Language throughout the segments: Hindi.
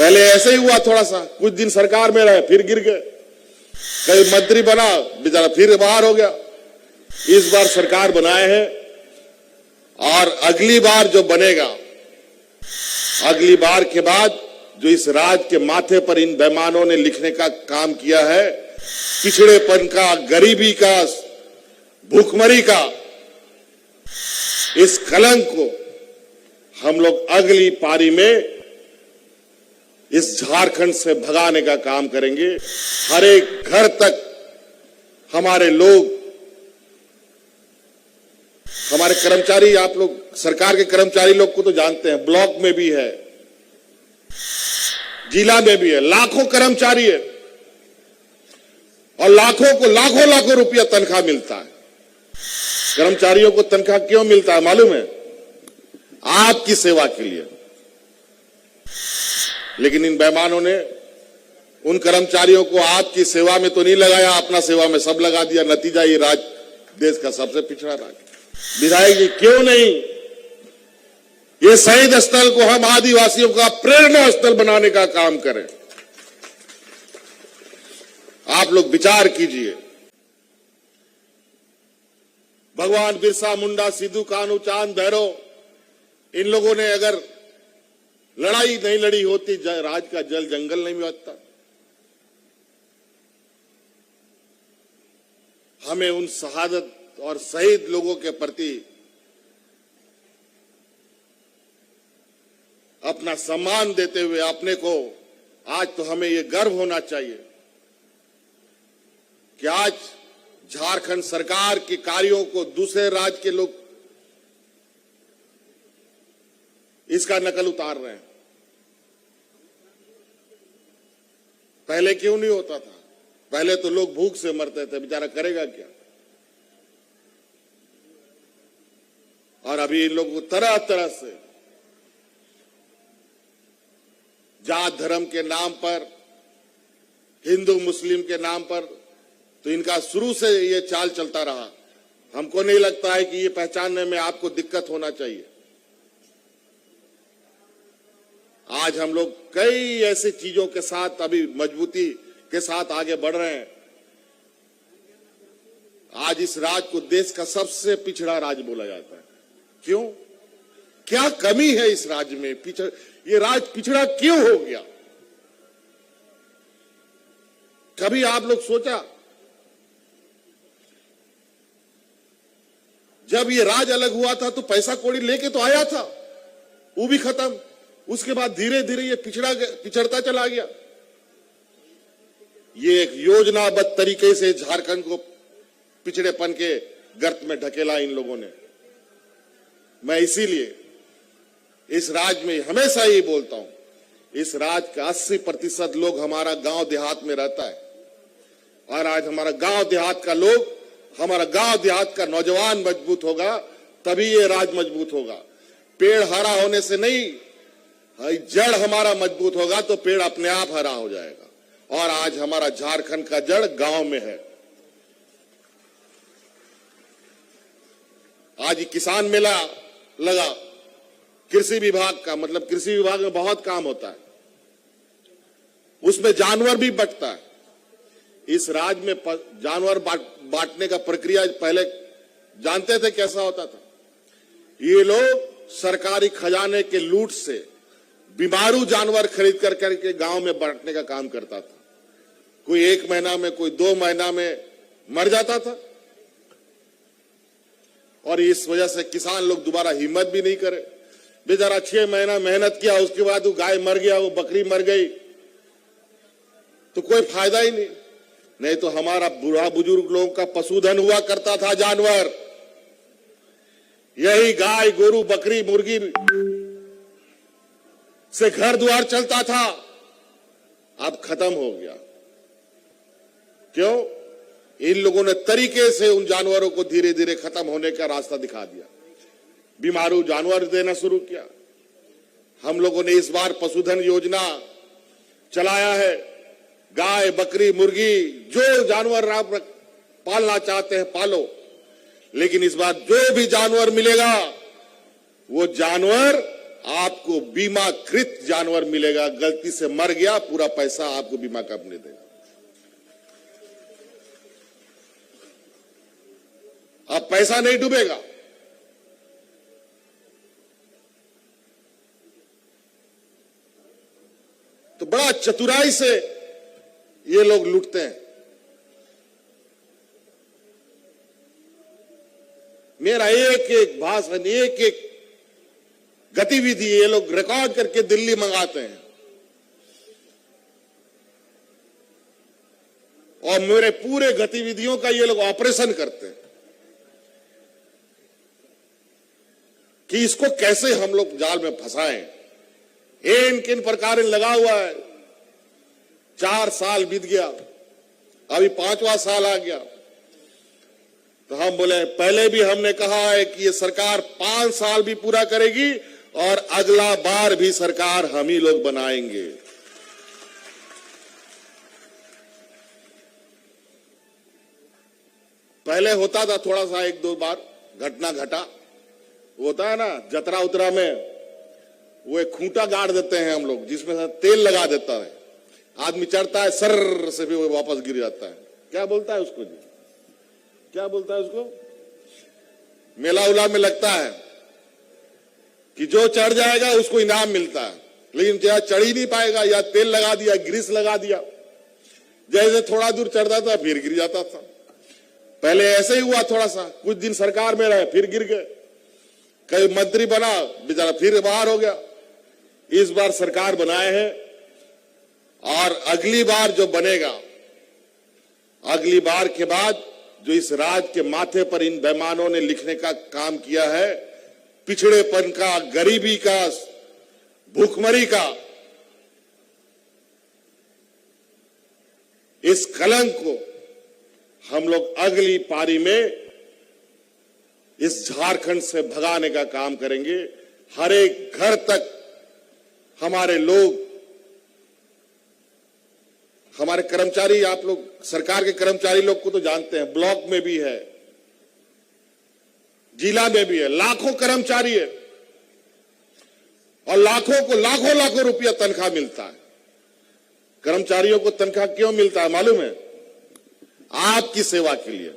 पहले ऐसे ही हुआ, थोड़ा सा कुछ दिन सरकार में रहे, फिर गिर गए, कई मंत्री बना, बेचारा फिर बाहर हो गया। इस बार सरकार बनाए हैं और अगली बार जो बनेगा, अगली बार के बाद जो इस राज के माथे पर इन बेईमानों ने लिखने का काम किया है, पिछड़ेपन का, गरीबी का, भूखमरी का, इस कलंक को हम लोग अगली पारी में इस झारखंड से भगाने का काम करेंगे। हर एक घर तक हमारे लोग, हमारे कर्मचारी, आप लोग सरकार के कर्मचारी लोग को तो जानते हैं, ब्लॉक में भी है, जिला में भी है, लाखों कर्मचारी है और लाखों को लाखों लाखों रुपया तनख्वाह मिलता है। कर्मचारियों को तनख्वाह क्यों मिलता है मालूम है? आपकी सेवा के लिए। लेकिन इन बेईमानों ने उन कर्मचारियों को आपकी सेवा में तो नहीं लगाया, अपना सेवा में सब लगा दिया। नतीजा ये देश का सबसे पिछड़ा राज्य। विधायक जी क्यों नहीं ये शहीद स्थल को हम आदिवासियों का प्रेरणा स्थल बनाने का काम करें? आप लोग विचार कीजिए। भगवान बिरसा मुंडा, सिद्धू कान्हू, चांद भैरव, इन लोगों ने अगर लड़ाई नहीं लड़ी होती, राज का जल जंगल नहीं मिलता। हमें उन शहादत और शहीद लोगों के प्रति अपना सम्मान देते हुए अपने को आज तो हमें ये गर्व होना चाहिए कि आज झारखंड सरकार के कार्यों को दूसरे राज्य के लोग इसका नकल उतार रहे हैं। पहले क्यों नहीं होता था? पहले तो लोग भूख से मरते थे, बेचारा करेगा क्या? और अभी इन लोगों को तरह तरह से जात धर्म के नाम पर, हिंदू मुस्लिम के नाम पर, तो इनका शुरू से ये चाल चलता रहा। हमको नहीं लगता है कि ये पहचानने में आपको दिक्कत होना चाहिए। आज हम लोग कई ऐसी चीजों के साथ अभी मजबूती के साथ आगे बढ़ रहे हैं। आज इस राज्य को देश का सबसे पिछड़ा राज्य बोला जाता है। क्यों? क्या कमी है इस राज्य में? ये राज्य पिछड़ा क्यों हो गया? कभी आप लोग सोचा? जब ये राज्य अलग हुआ था तो पैसा कौड़ी लेके तो आया था, वो भी खत्म। उसके बाद धीरे धीरे ये पिछड़ता चला गया। ये एक योजनाबद्ध तरीके से झारखंड को पिछड़ेपन के गर्त में ढकेला इन लोगों ने। मैं इसीलिए इस राज्य में हमेशा ही बोलता हूं, इस राज्य का 80% लोग हमारा गांव देहात में रहता है और आज हमारा गांव देहात का लोग, हमारा गांव देहात का नौजवान मजबूत होगा तभी ये राज्य मजबूत होगा। पेड़ हरा होने से नहीं, जड़ हमारा मजबूत होगा तो पेड़ अपने आप हरा हो जाएगा। और आज हमारा झारखंड का जड़ गांव में है। आज ये किसान मेला लगा, कृषि विभाग का, मतलब कृषि विभाग में बहुत काम होता है, उसमें जानवर भी बंटता है। इस राज्य में जानवर बांटने का प्रक्रिया पहले जानते थे कैसा होता था? ये लोग सरकारी खजाने के लूट से बीमारू जानवर खरीद करके गांव में बांटने का काम करता था। कोई 1 महीना में, कोई 2 महीना में मर जाता था और इस वजह से किसान लोग दोबारा हिम्मत भी नहीं करे। बेचारा 6 महीना मेहनत किया, उसके बाद वो गाय मर गया, वो बकरी मर गई, तो कोई फायदा ही नहीं। नहीं तो हमारा बूढ़ा बुजुर्ग लोगों का पशुधन हुआ करता था जानवर, यही गाय गोरू बकरी मुर्गी से घर द्वार चलता था। अब खत्म हो गया। क्यों? इन लोगों ने तरीके से उन जानवरों को धीरे धीरे खत्म होने का रास्ता दिखा दिया, बीमारू जानवर देना शुरू किया। हम लोगों ने इस बार पशुधन योजना चलाया है। गाय बकरी मुर्गी जो जानवर आप पालना चाहते हैं पालो, लेकिन इस बार जो भी जानवर मिलेगा वो जानवर आपको बीमाकृत जानवर मिलेगा। गलती से मर गया, पूरा पैसा आपको बीमा कंपनी देगा। अब पैसा नहीं डूबेगा। तो बड़ा चतुराई से ये लोग लूटते हैं। मेरा एक एक भाषण, एक एक गतिविधि ये लोग रिकॉर्ड करके दिल्ली मंगाते हैं और मेरे पूरे गतिविधियों का ये लोग ऑपरेशन करते हैं कि इसको कैसे हम लोग जाल में फंसाएं। इन किन प्रकार लगा हुआ है। 4 साल बीत गया, अभी 5वां साल आ गया। तो हम बोले, पहले भी हमने कहा है कि ये सरकार 5 साल भी पूरा करेगी और अगला बार भी सरकार हम ही लोग बनाएंगे। पहले होता था थोड़ा सा, 1-2 बार घटना घटा, होता है ना जतरा उतरा में, वो एक खूंटा गाड़ देते हैं हम लोग, जिसमें से तेल लगा देता है, आदमी चढ़ता है, सर से भी वो वापस गिर जाता है। क्या बोलता है उसको जी, क्या बोलता है उसको? मेला उला में लगता है कि जो चढ़ जाएगा उसको इनाम मिलता है, लेकिन क्या चढ़ ही नहीं पाएगा, या तेल लगा दिया, ग्रीस लगा दिया, जैसे थोड़ा दूर चढ़ता था फिर गिर जाता था। पहले ऐसे ही हुआ, थोड़ा सा कुछ दिन सरकार में रहे फिर गिर गए, कई मंत्री बना बेचारा फिर बाहर हो गया। इस बार सरकार बनाए हैं और अगली बार जो बनेगा, अगली बार के बाद जो इस राज के माथे पर इन बेईमानों ने लिखने का काम किया है, पिछड़ेपन का, गरीबी का, भूखमरी का, इस कलंक को हम लोग अगली पारी में इस झारखंड से भगाने का काम करेंगे। हर एक घर तक हमारे लोग, हमारे कर्मचारी, आप लोग सरकार के कर्मचारी लोग को तो जानते हैं, ब्लॉक में भी है, जिला में भी है, लाखों कर्मचारी है और लाखों को लाखों रुपया तनख्वाह मिलता है। कर्मचारियों को तनख्वाह क्यों मिलता है मालूम है? आपकी सेवा के लिए।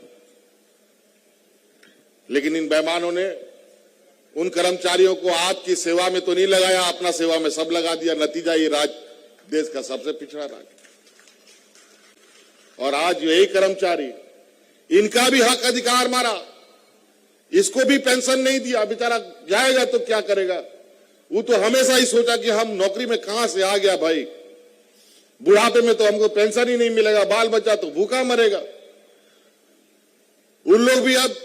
लेकिन इन बेईमानों ने उन कर्मचारियों को आपकी सेवा में तो नहीं लगाया, अपना सेवा में सब लगा दिया। नतीजा ये देश का सबसे पिछड़ा राज्य। और आज यही कर्मचारी, इनका भी हक अधिकार मारा, इसको भी पेंशन नहीं दिया, बेचारा जाएगा तो क्या करेगा। वो तो हमेशा ही सोचा कि हम नौकरी में कहां से आ गया भाई, बुढ़ापे में तो हमको पेंशन ही नहीं मिलेगा, बाल बच्चा तो भूखा मरेगा। उन लोग भी अब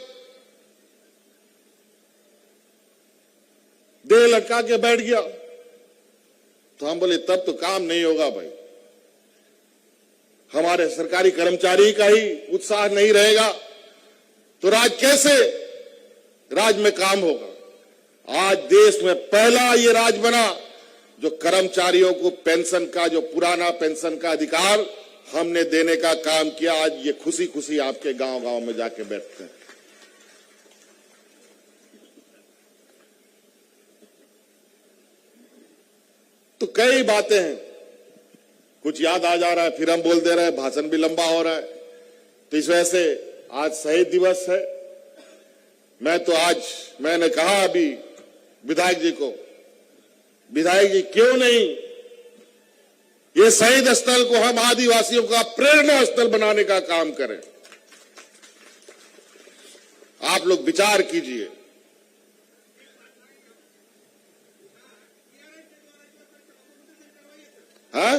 देह लटका के बैठ गया। तो हम बोले तब तो काम नहीं होगा भाई, हमारे सरकारी कर्मचारी का ही उत्साह नहीं रहेगा तो राज में काम होगा। आज देश में पहला ये राज बना जो कर्मचारियों को पेंशन का, जो पुराना पेंशन का अधिकार हमने देने का काम किया। आज ये खुशी खुशी आपके गांव-गांव में जाके बैठते हैं। तो कई बातें हैं, कुछ याद आ जा रहा है फिर हम बोल दे रहे हैं, भाषण भी लंबा हो रहा है। तो इस वजह से आज शहीद दिवस है। मैंने कहा अभी विधायक जी को, विधायक जी क्यों नहीं ये शहीद स्थल को हम आदिवासियों का प्रेरणा स्थल बनाने का काम करें। आप लोग विचार कीजिए। हाँ,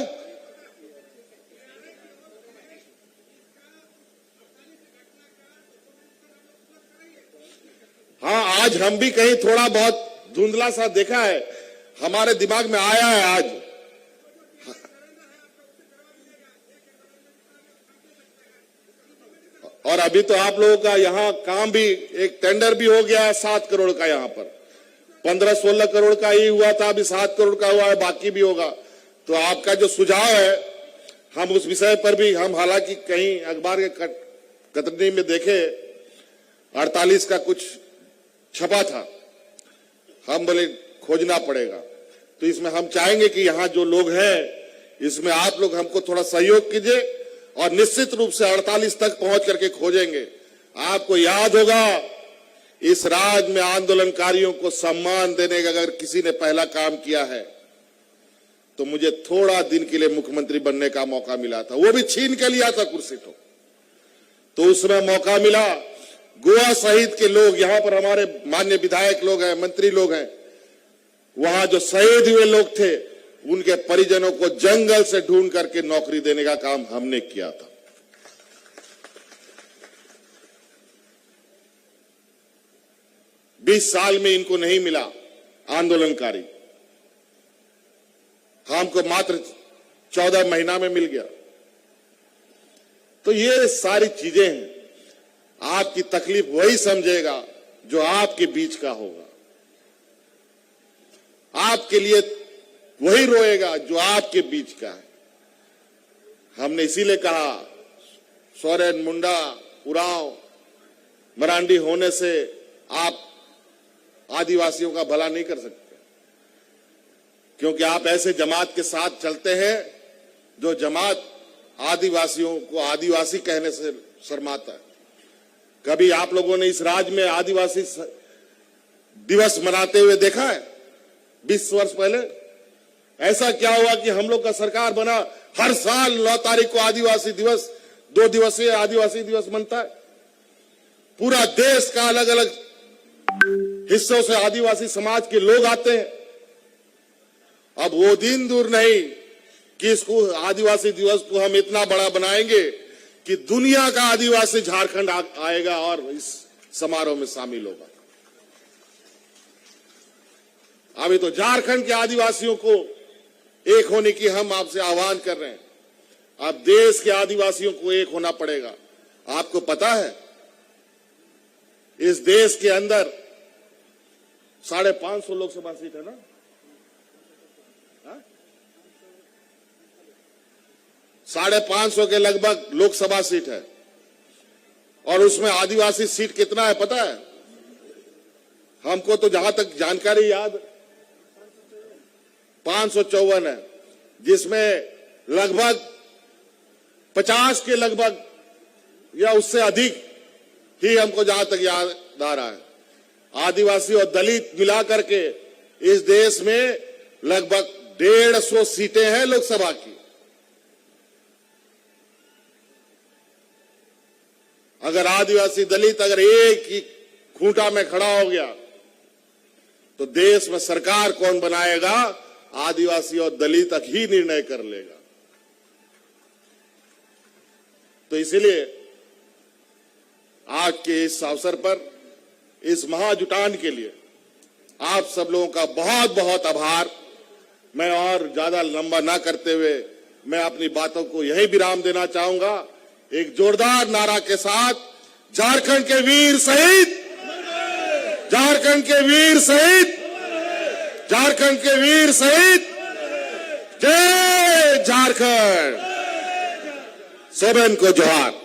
आज हम भी कहीं थोड़ा बहुत धुंधला सा देखा है, हमारे दिमाग में आया है आज। और अभी तो आप लोगों का यहाँ काम भी, एक टेंडर भी हो गया है 7 करोड़ का, यहाँ पर 15-16 करोड़ का ही हुआ था, अभी 7 करोड़ का हुआ है, बाकी भी होगा। तो आपका जो सुझाव है, हम उस विषय पर भी, हम हालांकि कहीं अखबार के कतरनी में देखे 48 का कुछ छपा था, हम बोले खोजना पड़ेगा। तो इसमें हम चाहेंगे कि यहां जो लोग हैं, इसमें आप लोग हमको थोड़ा सहयोग कीजिए और निश्चित रूप से 48 तक पहुंच करके खोजेंगे। आपको याद होगा, इस राज्य में आंदोलनकारियों को सम्मान देने का अगर किसी ने पहला काम किया है तो मुझे थोड़ा दिन के लिए मुख्यमंत्री बनने का मौका मिला था, वो भी छीन के लिया था कुर्सी तो उसमें मौका मिला। गोवा सहित के लोग, यहां पर हमारे माननीय विधायक लोग हैं, मंत्री लोग हैं, वहां जो शहीद हुए लोग थे उनके परिजनों को जंगल से ढूंढ करके नौकरी देने का काम हमने किया था। बीस साल में इनको नहीं मिला आंदोलनकारी, हमको मात्र 14 महीना में मिल गया। तो ये सारी चीजें हैं। आपकी तकलीफ वही समझेगा जो आपके बीच का होगा, आपके लिए वही रोएगा जो आपके बीच का है। हमने इसीलिए कहा, सोरेन, मुंडा, उरांव, मरांडी होने से आप आदिवासियों का भला नहीं कर सकते, क्योंकि आप ऐसे जमात के साथ चलते हैं जो जमात आदिवासियों को आदिवासी कहने से शर्माता है। कभी आप लोगों ने इस राज्य में आदिवासी दिवस मनाते हुए देखा है? 20 वर्ष पहले ऐसा क्या हुआ कि हम लोग का सरकार बना, हर साल 9 तारीख को आदिवासी दिवस, 2 दिवसीय आदिवासी दिवस मनता है। पूरा देश का अलग अलग हिस्सों से आदिवासी समाज के लोग आते हैं। अब वो दिन दूर नहीं कि इसको आदिवासी दिवस को हम इतना बड़ा बनाएंगे कि दुनिया का आदिवासी झारखंड आएगा और इस समारोह में शामिल होगा। अभी तो झारखंड के आदिवासियों को एक होने की हम आपसे आह्वान कर रहे हैं। अब देश के आदिवासियों को एक होना पड़ेगा। आपको पता है, इस देश के अंदर 550 लोकसभा सीट है ना? 550 के लगभग लोकसभा सीट है, और उसमें आदिवासी सीट कितना है पता है? हमको तो जहां तक जानकारी याद 554 है, जिसमें लगभग 50 के लगभग या उससे अधिक ही हमको जहां तक याद आ रहा है, आदिवासी और दलित मिलाकर के इस देश में लगभग 150 सीटें हैं लोकसभा की। अगर आदिवासी दलित अगर एक ही खूंटा में खड़ा हो गया तो देश में सरकार कौन बनाएगा? आदिवासी और दलित तक ही निर्णय कर लेगा। तो इसलिए आज के इस अवसर पर, इस महाजुटान के लिए आप सब लोगों का बहुत बहुत आभार। मैं और ज्यादा लंबा ना करते हुए मैं अपनी बातों को यही विराम देना चाहूंगा, एक जोरदार नारा के साथ, झारखंड के वीर शहीद, झारखंड के वीर शहीद, झारखंड के वीर शहीद, जय झारखंड। सोरेन को जोहार।